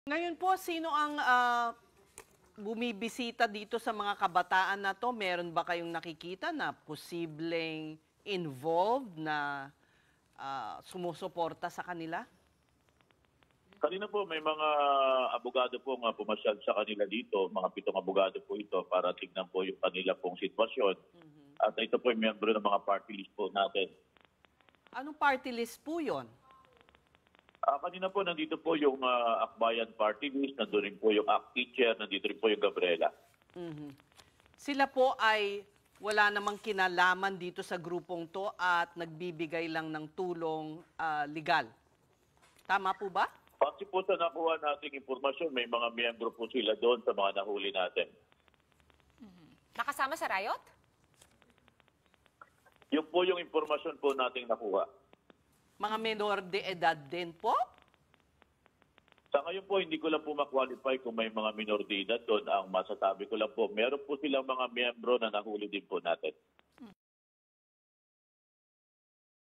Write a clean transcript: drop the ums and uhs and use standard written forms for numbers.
Ngayon po, sino ang bumibisita dito sa mga kabataan na to? Meron ba kayong nakikita na posibleng involved na sumusuporta sa kanila? Kanina po may mga abogado po nga pumasyal sa kanila dito, mga 7 abogado po ito para tignan po yung kanila pong sitwasyon. At ito po yung miyembro ng mga party list po natin. Anong party list po yun? Kanina po nandito po yung Akbayan Party List, nandito rin po yung ACT Teacher, nandito rin po yung Gabriela. Sila po ay wala namang kinalaman dito sa grupong to at nagbibigay lang ng tulong legal. Tama po ba? Kasi po sa nakuha nating impormasyon, may mga miyembro po sila doon sa mga nahuli natin. Nakasama sa riot? Yung po yung impormasyon po nating nakuha. Mga menor de edad din po? Sa ngayon po, hindi ko lang po ma-qualify kung may mga minor de edad doon. Ang masasabi ko lang po, meron po silang mga miyembro na nahuli din po natin.